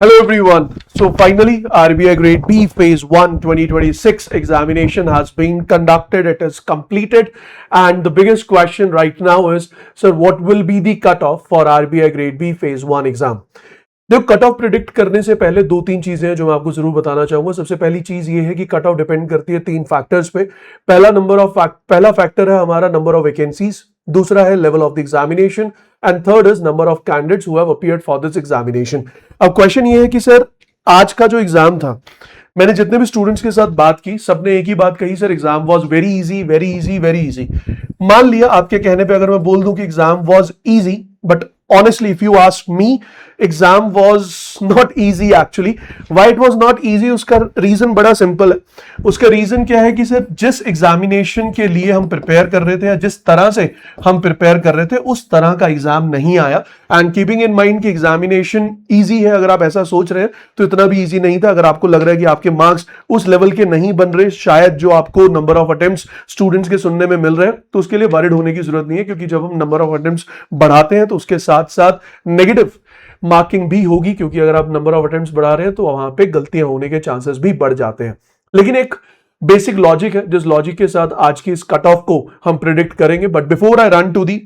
Hello everyone. So finally RBI Grade B Phase 1 2026 examination has been conducted. It is completed and the biggest question right now is, sir, what will be the cutoff for RBI Grade B Phase 1 exam? देखो cut off predict करने से पहले दो तीन चीजें हैं जो मैं आपको जरूर बताना चाहूंगा। सबसे पहली चीज ये है कि कट ऑफ डिपेंड करती है तीन फैक्टर्स पे। पहला फैक्टर है हमारा नंबर ऑफ वैकेंसीज, दूसरा है level of the examination and third is number of candidates who have appeared for this examination. अब क्वेश्चन ये है कि सर आज का जो एग्जाम था, मैंने जितने भी स्टूडेंट्स के साथ बात की सबने एक ही बात कही, sir exam was very easy very easy very easy. मान लिया आपके कहने पे अगर मैं बोल दूं कि exam was easy, but honestly if you ask me exam was not easy actually. why it was not easy, उसका रीजन बड़ा सिंपल है। उसका रीजन क्या है कि सर जिस एग्जामिनेशन के लिए हम प्रिपेयर कर रहे थे या जिस तरह से हम प्रिपेयर कर रहे थे उस तरह का एग्जाम नहीं आया। एंड कीपिंग इन माइंड कि एग्जामिनेशन इजी है, अगर आप ऐसा सोच रहे हैं तो इतना भी इजी नहीं था। अगर आपको लग रहा है कि आपके मार्क्स उस लेवल के नहीं बन रहे, शायद जो आपको नंबर ऑफ अटेम्प्ट्स स्टूडेंट्स के सुनने में मिल रहे हैं, तो उसके लिए वरिड होने की जरूरत नहीं है, क्योंकि जब हम नंबर ऑफ अटेम्प्ट्स बढ़ाते हैं तो उसके साथ साथ नेगेटिव मार्किंग भी होगी, क्योंकि अगर आप नंबर ऑफ अटेम्प्ट्स बढ़ा रहे हैं तो वहां पे गलतियां होने के चांसेस भी बढ़ जाते हैं। लेकिन एक बेसिक लॉजिक है जिस लॉजिक के साथ आज की इस कट ऑफ को हम प्रिडिक्ट करेंगे। But before I run to the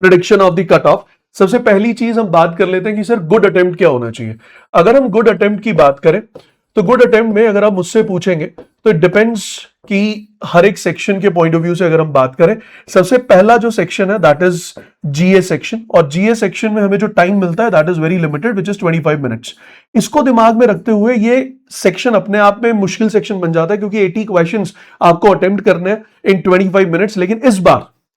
prediction of the cut off, सबसे पहली चीज हम बात कर लेते हैं कि सर गुड अटेम्प्ट क्या होना चाहिए। अगर हम गुड अटेम्प्ट की बात करें तो गुड अटेम्प्ट में अगर आप मुझसे पूछेंगे तो इट डिपेंड्स कि हर एक सेक्शन के पॉइंट ऑफ व्यू से अगर हम बात करें, सबसे पहला जो सेक्शन है दैट इज जीए सेक्शन, और जीए सेक्शन में हमें जो टाइम मिलता है that is very limited which is 25 minutes. इसको दिमाग में रखते हुए ये सेक्शन अपने आप में मुश्किल सेक्शन बन जाता है, क्योंकि 80 क्वेश्चंस आपको अटेम्प्ट करने हैं इन 25 मिनट्स। लेकिन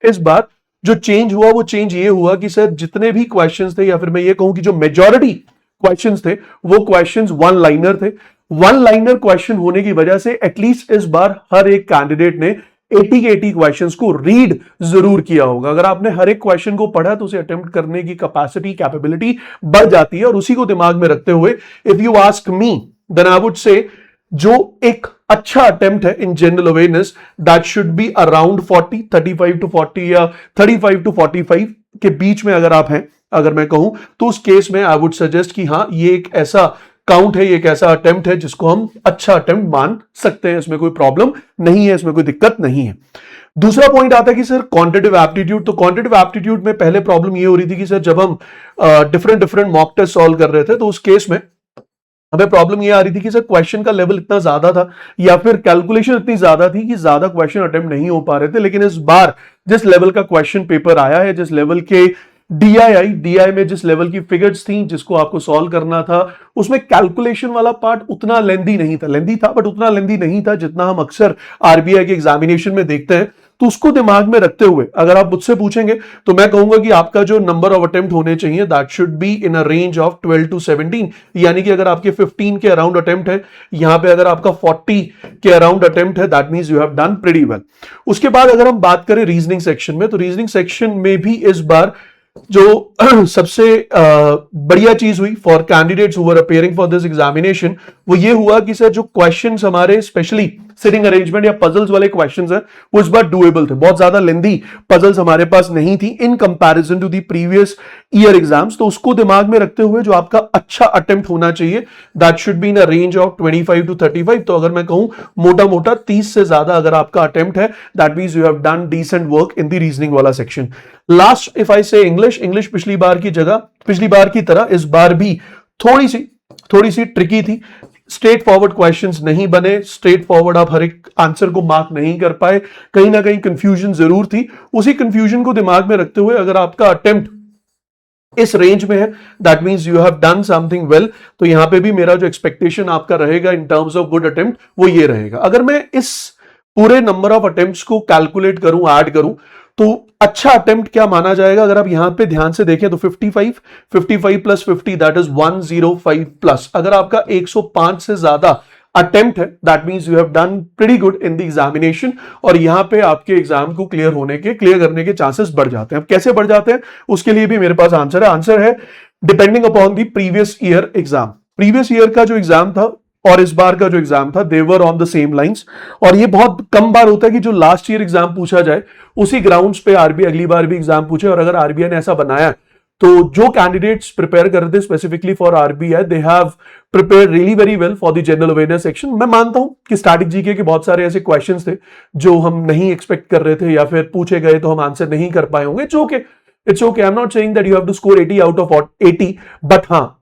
इस बार जो चेंज हुआ वो चेंज ये हुआ कि सर जितने भी क्वेश्चंस थे, या फिर मैं ये कहूं कि जो मेजॉरिटी क्वेश्चंस थे वो क्वेश्चंस वन लाइनर थे। वन लाइनर क्वेश्चन होने की वजह से एटलीस्ट इस बार हर एक कैंडिडेट ने 80 के 80 क्वेश्चंस को रीड जरूर किया होगा। अगर आपने हर एक क्वेश्चन को पढ़ा तो उसे अटेम्प्ट करने की कैपेबिलिटी बढ़ जाती है। और उसी को दिमाग में रखते हुए if you ask me then I would say जो एक अच्छा अटेम्प्ट है in general awareness that should be around 35 to 40 या 35 टू 45 के बीच में अगर आप हैं, अगर मैं कहूं तो उस केस में आई वुड सजेस्ट कि हाँ ये एक ऐसा काउंट है, ये एक ऐसा अटेम्प्ट है जिसको हम अच्छा अटेम्प्ट मान सकते हैं। इसमें कोई प्रॉब्लम नहीं है, इसमें कोई दिक्कत नहीं है। दूसरा पॉइंट आता है कि सर क्वांटिटेटिव एप्टीट्यूड। तो क्वांटिटेटिव एप्टीट्यूड में पहले प्रॉब्लम ये हो रही थी कि सर जब हम डिफरेंट मॉक टेस्ट सॉल्व कर रहे थे तो उस केस में हमें प्रॉब्लम ये आ रही थी कि सर क्वेश्चन का लेवल इतना ज्यादा था या फिर कैलकुलेशन इतनी ज्यादा थी कि ज्यादा क्वेश्चन अटेम्प्ट नहीं हो पा रहे थे। लेकिन इस बार जिस लेवल का क्वेश्चन पेपर आया है, जिस लेवल के डीआई में जिस लेवल की फिगर्स थी जिसको आपको सॉल्व करना था, उसमें कैलकुलेशन वाला पार्ट उतना लेंदी नहीं था बट उतना लेंदी नहीं था जितना हम अक्सर आरबीआई के एग्जामिनेशन में देखते हैं। तो उसको दिमाग में रखते हुए अगर आप मुझसे पूछेंगे तो मैं कहूंगा कि आपका जो नंबर ऑफ अटेम्प्ट होने चाहिए that should be in a range of 12 to 17। यानी कि अगर आपके 15 के अराउंड अटेम्प्ट है, यहां पे अगर आपका 40 के अराउंड अटेम्प्ट है, that means you have done pretty well. उसके बाद अगर हम बात करें रीजनिंग सेक्शन में, तो रीजनिंग सेक्शन में भी इस बार जो सबसे बढ़िया चीज हुई for candidates who are appearing for this examination वो ये हुआ कि सर जो क्वेश्चंस हमारे स्पेशली सिटिंग अरेंजमेंट या पजल्स वाले क्वेश्चंस हैं वो इस बार डुएबल थे। बहुत ज्यादा लेंदी पजल्स हमारे पास नहीं थी in comparison to the previous year exams. तो उसको दिमाग में रखते हुए जो आपका अच्छा अटेम्प्ट होना चाहिए that should be in a range of 25 to 35। तो अगर मैं कहूं मोटा मोटा 30 से ज्यादा अगर आपका अटेम्प्ट है that means you have done decent work in the reasoning वाला section. Last if I say English पिछली बार की तरह इस बार भी थोड़ी सी ट्रिकी थी। स्ट्रेट फॉरवर्ड क्वेश्चंस नहीं बने, स्ट्रेट फॉरवर्ड आप हर एक आंसर को मार्क नहीं कर पाए, कहीं ना कहीं कंफ्यूजन जरूर थी। उसी कंफ्यूजन को दिमाग में रखते हुए अगर आपका अटेम्प्ट इस रेंज में है that means you have done something well. तो यहां पे भी मेरा जो एक्सपेक्टेशन आपका रहेगा इन टर्म्स ऑफ गुड अटेम्प्ट वो ये रहेगा। अगर मैं इस पूरे नंबर ऑफ अटेम्प्ट्स को कैलकुलेट करूं, ऐड करूं, तो अच्छा अटेम्प्ट क्या माना जाएगा। अगर आप यहां पे ध्यान से देखें तो 55 प्लस 50 दैट इज 105 प्लस। अगर आपका 105 से ज्यादा अटेम्प्ट है that means you have done pretty good in the examination, और यहां पे आपके एग्जाम को क्लियर करने के चांसेस बढ़ जाते हैं। अब कैसे बढ़ जाते हैं उसके लिए भी मेरे पास आंसर है depending upon the previous year exam. Previous year का जो एग्जाम था और इस बार का जो एग्जाम था they were on the same lines. और ये बहुत कम बार होता है कि जो लास्ट ईयर एग्जाम पूछा जाए उसी ग्राउंड्स पे आरबीआई अगली बार भी एग्जाम पूछे। और अगर आरबीआई ने ऐसा बनाया तो जो कैंडिडेट्स प्रिपेयर कर रहे थे specifically for RBI, they have prepare really very well for the general awareness section. मैं मानता हूं कि स्टैटिक जीके के बहुत सारे ऐसे क्वेश्चंस थे जो हम नहीं एक्सपेक्ट कर रहे थे या फिर पूछे गए तो हम आंसर नहीं कर पाए होंगे। It's okay, I am not saying that you have to score 80 out of 80, but हाँ,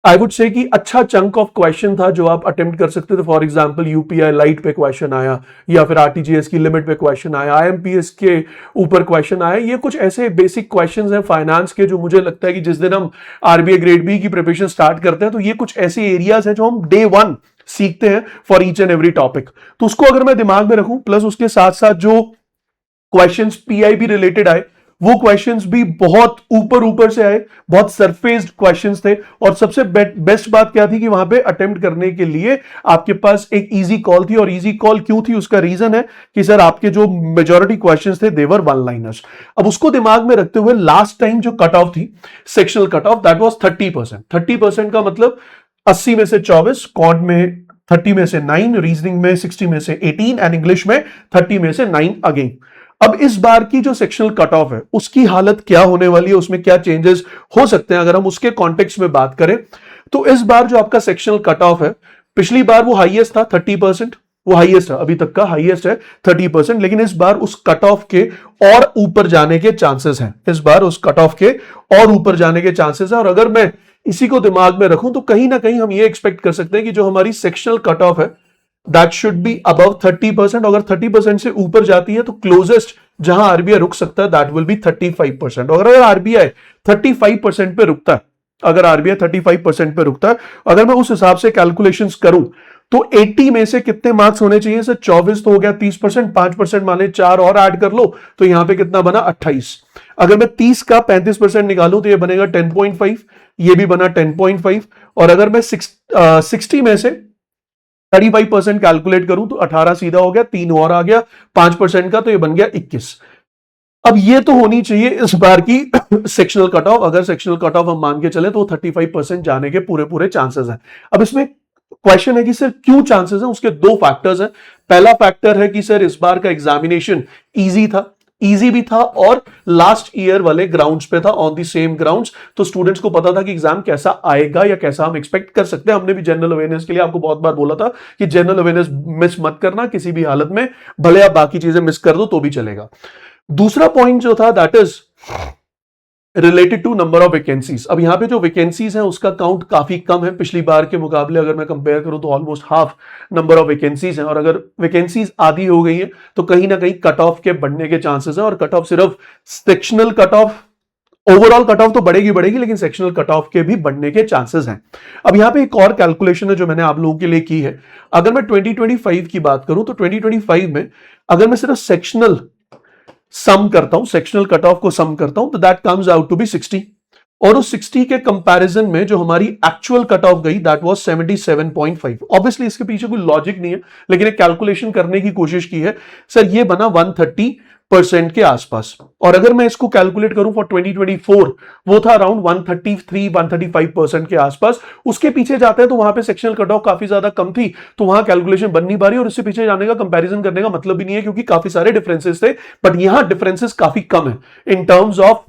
आई वुड से कि अच्छा चंक ऑफ क्वेश्चन था जो आप अटेम्प्ट कर सकते थे। फॉर एग्जांपल यूपीआई लाइट पे क्वेश्चन आया, या फिर आरटीजीएस की लिमिट पे क्वेश्चन आया, आईएमपीएस के ऊपर क्वेश्चन आया। ये कुछ ऐसे बेसिक क्वेश्चंस हैं फाइनेंस के जो मुझे लगता है कि जिस दिन हम आरबीआई ग्रेड बी की प्रिपरेशन स्टार्ट करते हैं तो ये कुछ ऐसे एरियाज हैं जो हम डे वन सीखते हैं for each and every topic. तो उसको अगर मैं दिमाग में रखूं, प्लस उसके साथ साथ जो क्वेश्चंस पीआईबी रिलेटेड आए वो क्वेश्चंस भी बहुत ऊपर से आए, बहुत सरफेस्ड क्वेश्चंस थे। और सबसे बेस्ट बात क्या थी कि वहां पे अटेम्प्ट करने के लिए आपके पास एक इजी कॉल थी। और इजी कॉल क्यों थी, उसका रीजन है कि सर आपके जो मेजॉरिटी क्वेश्चंस थे देवर वन लाइनर्स। अब उसको दिमाग में रखते हुए लास्ट टाइम जो कट ऑफ थी, sectional cut off, that was 30%। 30% का मतलब 80 में से 24, क्वांट में 30 में से 9, रीजनिंग में 60 में से 18 एंड इंग्लिश में 30 में से 9 अगेन। अब इस बार की जो सेक्शनल कट ऑफ है उसकी हालत क्या होने वाली है, उसमें क्या चेंजेस हो सकते हैं, अगर हम उसके कॉन्टेक्स्ट में बात करें तो इस बार जो आपका सेक्शनल कट ऑफ है, पिछली बार वो हाईएस्ट था 30%, वो हाईएस्ट है, अभी तक का हाईएस्ट है 30%, लेकिन इस बार उस कट ऑफ के और ऊपर जाने के चांसेस हैं। इस बार उस कट ऑफ के और ऊपर जाने के चांसेस हैं। और अगर मैं इसी को दिमाग में रखूं तो कहीं ना कहीं हम ये एक्सपेक्ट कर सकते हैं कि जो हमारी सेक्शनल कट ऑफ है दैट शुड बी अबव 30%। अगर 30% से ऊपर जाती है तो क्लोजेस्ट जहां आरबीआई रुक सकता है दैट विल बी 35%। और अगर आरबीआई 35% पे रुकता है, अगर आरबीआई 35% पे रुकता है, अगर मैं उस हिसाब से कैलकुलेशंस करूं तो 80 में से कितने मार्क्स होने चाहिए सर? 24 तो हो गया, 30%, 5% माने 4 और ऐड कर लो तो यहां पे कितना बना? 28। अगर मैं 30 का 35% निकालूं तो ये बनेगा 10.5, ये भी बना 10.5। और अगर मैं 60 में से 35% कैलकुलेट करूं तो 18 सीधा हो गया, 3 और आ गया 5% का, तो ये बन गया 21। अब ये तो होनी चाहिए इस बार की सेक्शनल कट ऑफ। अगर सेक्शनल कट ऑफ हम मान के चले तो 35% जाने के पूरे चांसेस हैं। अब इसमें क्वेश्चन है कि सर क्यों चांसेस हैं? उसके दो फैक्टर्स हैं। पहला फैक्टर है कि सर इस बार का एग्जामिनेशन इजी भी था और लास्ट ईयर वाले ग्राउंड्स पे था, ऑन द सेम ग्राउंड्स। तो स्टूडेंट्स को पता था कि एग्जाम कैसा आएगा या कैसा हम एक्सपेक्ट कर सकते हैं। हमने भी जनरल अवेयरनेस के लिए आपको बहुत बार बोला था कि जनरल अवेयरनेस मिस मत करना किसी भी हालत में, भले आप बाकी चीजें मिस कर दो तो भी चलेगा। दूसरा पॉइंट जो था that is related to number of vacancies. अब यहां पे जो वैकेंसीज हैं उसका काउंट काफी कम है पिछली बार के मुकाबले। अगर मैं कंपेयर करूं तो almost half number of vacancies हैं। और अगर वैकेंसीज आधी हो गई है तो कहीं ना कहीं कट ऑफ के बढ़ने के चांसेस हैं। और कट ऑफ सिर्फ sectional cut off, overall cut off तो बढ़ेगी, लेकिन सेक्शनल कट ऑफ के भी बढ़ने के चांसेस हैं। अब यहां पे एक और कैलकुलेशन है जो मैंने आप लोगों के लिए की है। अगर मैं 2025 की बात करूं तो 2025 में अगर मैं सिर्फ सेक्शनल सम करता हूं, सेक्शनल कट ऑफ को सम करता हूं तो that comes out to be 60। और उस 60 के कंपैरिजन में जो हमारी एक्चुअल कट ऑफ गई दैट वाज 77.5। ऑब्वियसली इसके पीछे कोई लॉजिक नहीं है, लेकिन एक कैलकुलेशन करने की कोशिश की है। सर ये बना 130% के आसपास। और अगर मैं इसको कैलकुलेट करूं फॉर 2024 वो था अराउंड 133-135% के आसपास। उसके पीछे जाता है तो वहां पे सेक्शनल कट ऑफ काफी ज्यादा कम थी, तो वहां कैलकुलेशन बन नहीं पा रही। और इससे पीछे जाने का कंपैरिजन करने का मतलब भी नहीं है क्योंकि काफी सारे डिफरेंसेस थे, बट यहां डिफरेंसेस काफी कम है in terms of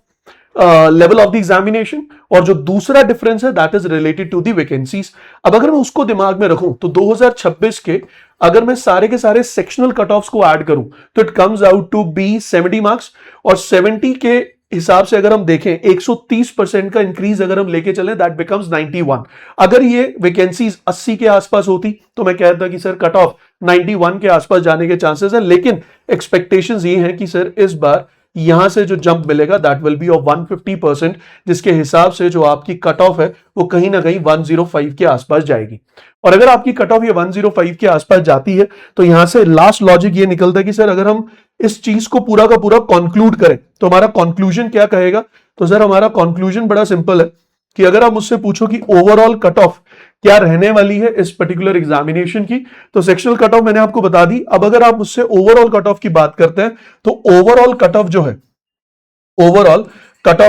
level of the examination. और जो दूसरा डिफरेंस है that is related to the vacancies. अब अगर मैं उसको दिमाग में रखूं तो 2026 के अगर मैं सारे के सारे सेक्शनल कट ऑफ्स को ऐड करूं तो it comes out to be 70 marks. और 70 के हिसाब से अगर हम देखें 130% का इंक्रीज अगर हम लेके चले दैट बिकम्स 91। अगर ये वैकेंसीज 80 के आसपास होती तो मैं कहता कि सर कट ऑफ 91 के आसपास जाने के चांसेस है। लेकिन एक्सपेक्टेशंस ये हैं कि सर इस बार यहां से जो जंप मिलेगा दैट विल बी ऑफ 150%, जिसके हिसाब से जो आपकी कट ऑफ है वो कहीं ना कहीं 105 के आसपास जाएगी। और अगर आपकी कट ऑफ ये 105 के आसपास जाती है तो यहां से लास्ट लॉजिक ये निकलता है कि सर अगर हम इस चीज को पूरा का पूरा कंक्लूड करें तो हमारा कंक्लूजन क्या कहेगा? तो सर हमारा कंक्लूजन बड़ा सिंपल है कि अगर आप मुझसे पूछो कि ओवरऑल कट ऑफ क्या रहने वाली है इस पर्टिकुलर एग्जामिनेशन की, तो सेक्शनल कट ऑफ मैंने आपको बता दी। अब अगर आप मुझसे ओवरऑल कट ऑफ की बात करते हैं तो ओवरऑल कट ऑफ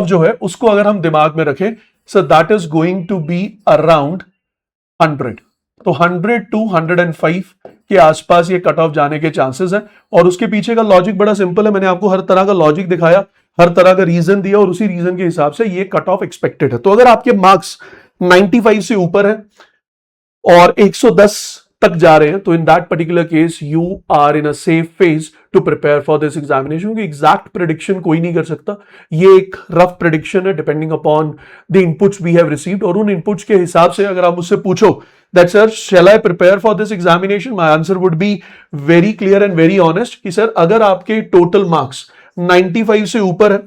जो है उसको अगर हम दिमाग में रखें so that is going to be around 100। तो 100 to 105 के आसपास ये कट ऑफ जाने के चांसेस है। और उसके पीछे का लॉजिक बड़ा सिंपल है, मैंने आपको हर तरह का लॉजिक दिखाया। हर तरह का रीजन दिया और उसी रीजन के हिसाब से ये कट ऑफ एक्सपेक्टेड है। तो अगर आपके मार्क्स 95 से ऊपर है और 110 तक जा रहे हैं तो in that particular case you are in a safe phase to prepare for this examination. क्योंकि एग्जैक्ट प्रेडिक्शन कोई नहीं कर सकता, ये एक रफ प्रेडिक्शन है depending upon the inputs we have received. और उन इनपुट्स के हिसाब से अगर आप मुझसे पूछो that sir shall I prepare for this examination, my answer would be very clear and very honest कि सर अगर आपके टोटल मार्क्स 95 से ऊपर है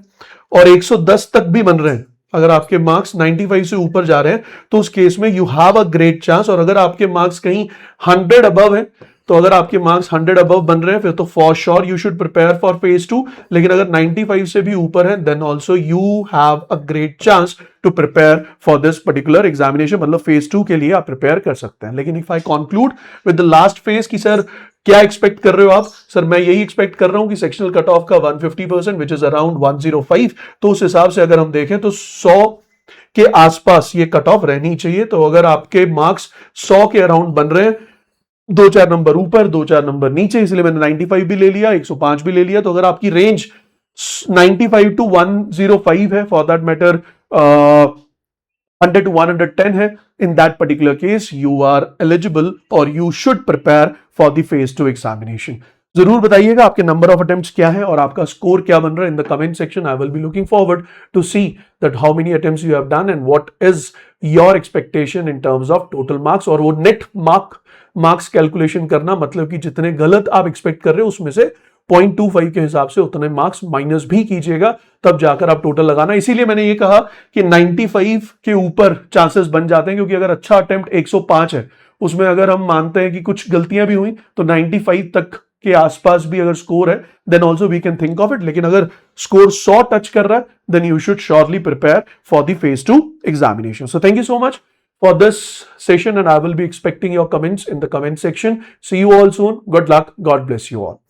और 110 तक भी बन रहे हैं, अगर आपके मार्क्स 95 से ऊपर जा रहे हैं तो उस केस में you have a great chance. और अगर आपके मार्क्स कहीं 100 अबव है, तो अगर आपके मार्क्स 100 अबव बन रहे हैं फिर तो for sure you should prepare for phase 2। लेकिन अगर 95 से भी ऊपर है then also you have a great chance to prepare for this particular examination, मतलब फेज 2 के लिए आप प्रिपेयर कर सकते हैं। लेकिन if I conclude with the last phase कि सर क्या एक्सपेक्ट कर रहे हो आप, सर मैं यही एक्सपेक्ट कर रहा हूं कि सेक्शनल कट ऑफ का 150% विच इज अराउंड 105, तो उस हिसाब से अगर हम देखें तो 100 के आसपास ये कट ऑफ रहनी चाहिए। तो अगर आपके मार्क्स 100 के अराउंड बन रहे हैं, 2-4 नंबर ऊपर 2-4 नंबर नीचे, इसलिए मैंने 95 भी ले लिया, 105 भी ले लिया, तो अगर आपकी रेंज 95 to 105 है, फॉर दैट मैटर 100 to 110 है, in that particular case you are eligible or you should prepare for the phase 2 examination। जरूर बताइएगा आपके नंबर ऑफ अटेम्प्ट्स क्या है और आपका स्कोर क्या बन रहा है in the comment section. I will be looking forward to see that how many attempts you have done and what is your expectation in terms of total marks. और वो नेट मार्क्स कैलकुलेशन करना, मतलब कि जितने गलत आप expect कर रहे हो उसमें से 0.25 के हिसाब से उतने मार्क्स माइनस भी कीजिएगा, तब जाकर आप टोटल लगाना। इसीलिए मैंने ये कहा कि 95 के ऊपर चांसेस बन जाते हैं, क्योंकि अगर अच्छा अटेम्प्ट 105 है, उसमें अगर हम मानते हैं कि कुछ गलतियां भी हुई तो 95 तक के आसपास भी अगर स्कोर है then also we can think of it. लेकिन अगर स्कोर 100 टच कर रहा है then you should surely prepare for the phase 2 examination. So thank you so much for this session and I will be expecting your comments in the comment section. See you all soon. Good luck. God bless you all.